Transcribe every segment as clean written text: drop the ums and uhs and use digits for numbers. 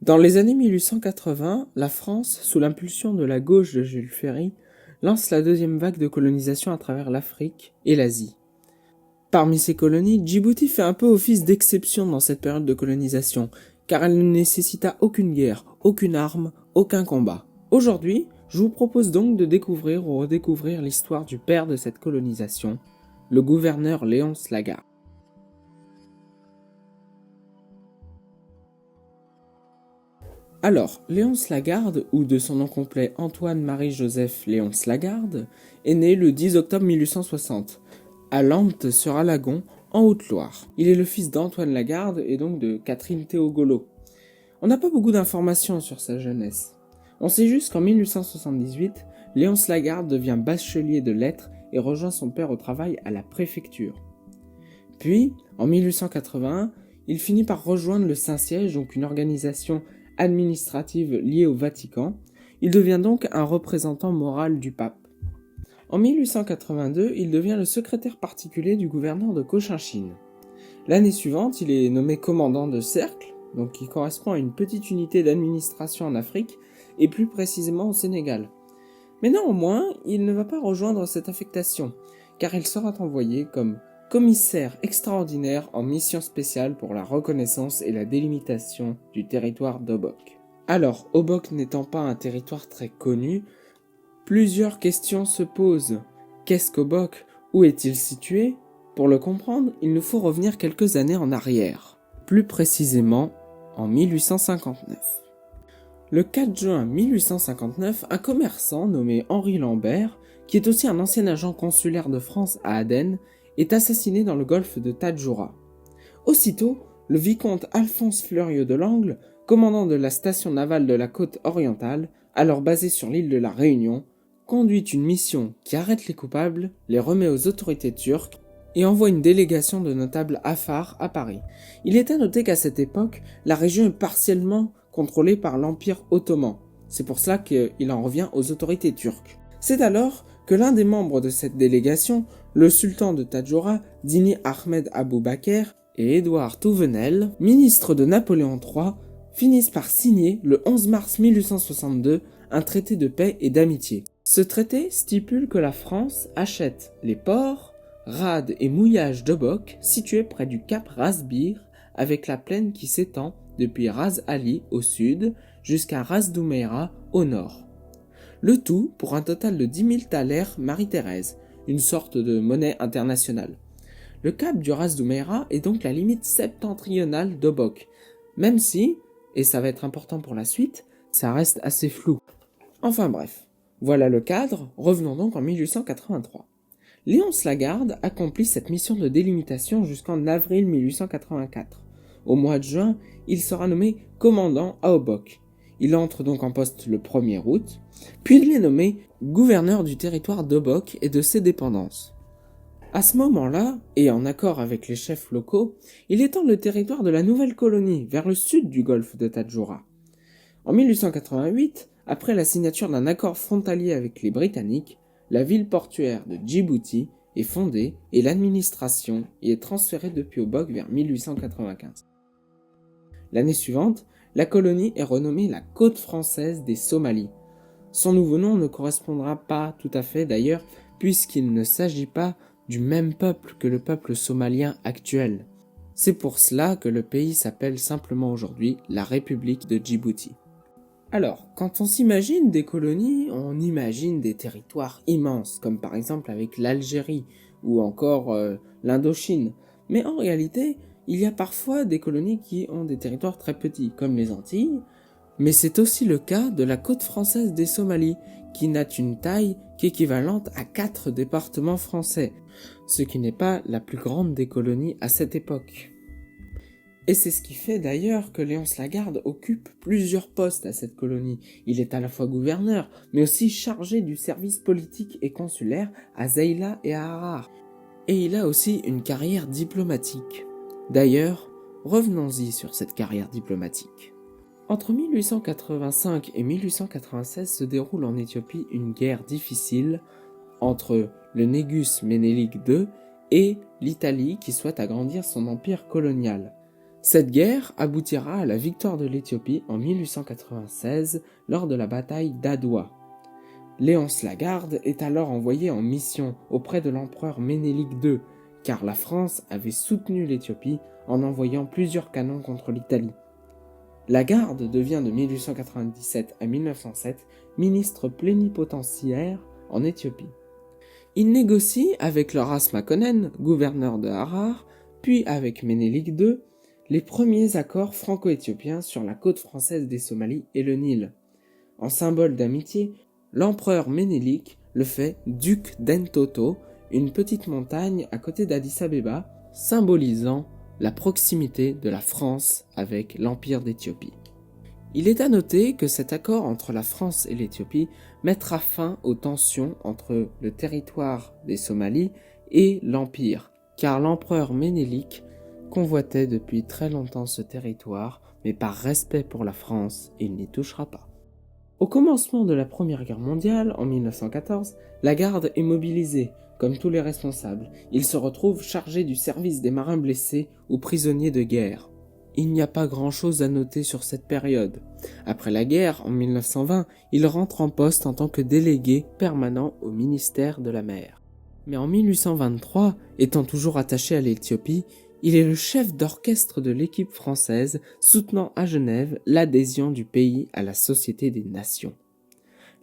Dans les années 1880, la France, sous l'impulsion de la gauche de Jules Ferry, lance la deuxième vague de colonisation à travers l'Afrique et l'Asie. Parmi ces colonies, Djibouti fait un peu office d'exception dans cette période de colonisation, car elle ne nécessita aucune guerre, aucune arme, aucun combat. Aujourd'hui, je vous propose donc de découvrir ou redécouvrir l'histoire du père de cette colonisation, le gouverneur Léonce Lagarde. Alors, Léonce Lagarde, ou de son nom complet Antoine-Marie-Joseph Léonce Lagarde, est né le 10 octobre 1860, à Lemptes sur Alagon, en Haute-Loire. Il est le fils d'Antoine Lagarde et donc de Catherine Théogolo. On n'a pas beaucoup d'informations sur sa jeunesse. On sait juste qu'en 1878, Léonce Lagarde devient bachelier de lettres et rejoint son père au travail à la préfecture. Puis, en 1881, il finit par rejoindre le Saint-Siège, donc une organisation administrative liée au Vatican. Il devient donc un représentant moral du pape. En 1882, il devient le secrétaire particulier du gouverneur de Cochinchine. L'année suivante, il est nommé commandant de cercle, donc qui correspond à une petite unité d'administration en Afrique, et plus précisément au Sénégal. Mais néanmoins, il ne va pas rejoindre cette affectation, car il sera envoyé comme commissaire extraordinaire en mission spéciale pour la reconnaissance et la délimitation du territoire d'Obok. Alors, Obok n'étant pas un territoire très connu, plusieurs questions se posent. Qu'est-ce qu'Obok? Où est-il situé? Pour le comprendre, il nous faut revenir quelques années en arrière, plus précisément en 1859. Le 4 juin 1859, un commerçant nommé Henri Lambert, qui est aussi un ancien agent consulaire de France à Aden, est assassiné dans le golfe de Tadjoura. Aussitôt, le vicomte Alphonse Fleuriot de Langle, commandant de la station navale de la côte orientale, alors basée sur l'île de la Réunion, conduit une mission qui arrête les coupables, les remet aux autorités turques et envoie une délégation de notables afars à Paris. Il est à noter qu'à cette époque, la région est partiellement contrôlée par l'Empire ottoman. C'est pour cela qu'il en revient aux autorités turques. C'est alors que l'un des membres de cette délégation, le sultan de Tadjoura, Dini Ahmed Abou Bakr, et Édouard Touvenel, ministre de Napoléon III, finissent par signer le 11 mars 1862 un traité de paix et d'amitié. Ce traité stipule que la France achète les ports, rades et mouillages d'Obok situés près du cap Ras Bir, avec la plaine qui s'étend depuis Ras Ali au sud jusqu'à Ras Doumeira au nord. Le tout pour un total de 10 000 thalers Marie-Thérèse, une sorte de monnaie internationale. Le cap du Ras Doumeira est donc la limite septentrionale d'Obok, même si, et ça va être important pour la suite, ça reste assez flou. Enfin bref, voilà le cadre, revenons donc en 1883. Léonce Lagarde accomplit cette mission de délimitation jusqu'en avril 1884. Au mois de juin, il sera nommé commandant à Obok. Il entre donc en poste le 1er août, puis il est nommé gouverneur du territoire d'Obok et de ses dépendances. À ce moment-là, et en accord avec les chefs locaux, il étend le territoire de la nouvelle colonie vers le sud du golfe de Tadjoura. En 1888, après la signature d'un accord frontalier avec les Britanniques, la ville portuaire de Djibouti est fondée et l'administration y est transférée depuis Obok vers 1895. L'année suivante, la colonie est renommée la Côte française des Somalies. Son nouveau nom ne correspondra pas tout à fait d'ailleurs, puisqu'il ne s'agit pas du même peuple que le peuple somalien actuel. C'est pour cela que le pays s'appelle simplement aujourd'hui la République de Djibouti. Alors, quand on s'imagine des colonies, on imagine des territoires immenses, comme par exemple avec l'Algérie ou encore l'Indochine. Mais en réalité, il y a parfois des colonies qui ont des territoires très petits, comme les Antilles, mais c'est aussi le cas de la côte française des Somalies, qui n'a une taille qu'équivalente à 4 départements français, ce qui n'est pas la plus grande des colonies à cette époque. Et c'est ce qui fait d'ailleurs que Léonce Lagarde occupe plusieurs postes à cette colonie. Il est à la fois gouverneur, mais aussi chargé du service politique et consulaire à Zeila et à Harar. Et il a aussi une carrière diplomatique. D'ailleurs, revenons-y sur cette carrière diplomatique. Entre 1885 et 1896 se déroule en Éthiopie une guerre difficile entre le Négus Ménélique II et l'Italie qui souhaite agrandir son empire colonial. Cette guerre aboutira à la victoire de l'Éthiopie en 1896 lors de la bataille d'Adwa. Léonce Lagarde est alors envoyé en mission auprès de l'empereur Ménélique II, car la France avait soutenu l'Éthiopie en envoyant plusieurs canons contre l'Italie. Lagarde devient de 1897 à 1907 ministre plénipotentiaire en Éthiopie. Il négocie avec le Ras Makonnen, gouverneur de Harar, puis avec Ménélique II, les premiers accords franco-éthiopiens sur la côte française des Somalies et le Nil. En symbole d'amitié, l'empereur Ménélique le fait duc d'Entoto, une petite montagne à côté d'Addis-Abeba, symbolisant la proximité de la France avec l'Empire d'Éthiopie. Il est à noter que cet accord entre la France et l'Éthiopie mettra fin aux tensions entre le territoire des Somalies et l'Empire, car l'empereur Ménélique convoitait depuis très longtemps ce territoire, mais par respect pour la France, il n'y touchera pas. Au commencement de la Première Guerre mondiale, en 1914, Lagarde est mobilisé, comme tous les responsables. Il se retrouve chargé du service des marins blessés ou prisonniers de guerre. Il n'y a pas grand-chose à noter sur cette période. Après la guerre, en 1920, il rentre en poste en tant que délégué permanent au ministère de la Mer. Mais en 1823, étant toujours attaché à l'Éthiopie, il est le chef d'orchestre de l'équipe française soutenant à Genève l'adhésion du pays à la Société des Nations.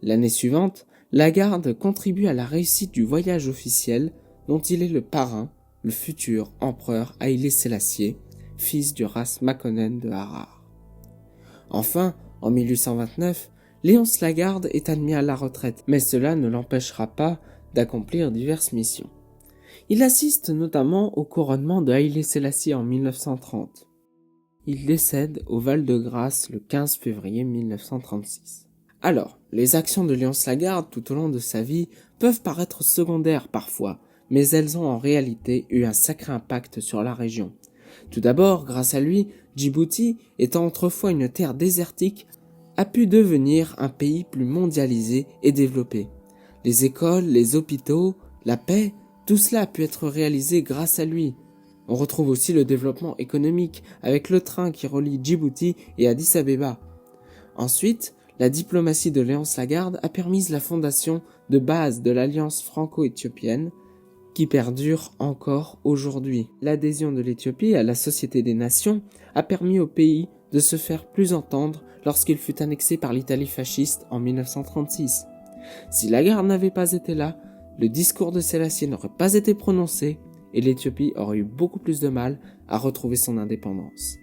L'année suivante, Lagarde contribue à la réussite du voyage officiel dont il est le parrain, le futur empereur Haïlé Sélassié, fils du Ras Makonnen de Harar. Enfin, en 1829, Léonce Lagarde est admis à la retraite, mais cela ne l'empêchera pas d'accomplir diverses missions. Il assiste notamment au couronnement de Haïlé Sélassié en 1930. Il décède au Val-de-Grâce le 15 février 1936. Alors, les actions de Léonce Lagarde tout au long de sa vie peuvent paraître secondaires parfois, mais elles ont en réalité eu un sacré impact sur la région. Tout d'abord, grâce à lui, Djibouti, étant autrefois une terre désertique, a pu devenir un pays plus mondialisé et développé. Les écoles, les hôpitaux, la paix, tout cela a pu être réalisé grâce à lui. On retrouve aussi le développement économique avec le train qui relie Djibouti et Addis-Abeba. Ensuite, la diplomatie de Léonce Lagarde a permis la fondation de base de l'alliance franco-éthiopienne qui perdure encore aujourd'hui. L'adhésion de l'Éthiopie à la Société des Nations a permis au pays de se faire plus entendre lorsqu'il fut annexé par l'Italie fasciste en 1936. Si Lagarde n'avait pas été là, le discours de Sélassié n'aurait pas été prononcé et l'Éthiopie aurait eu beaucoup plus de mal à retrouver son indépendance.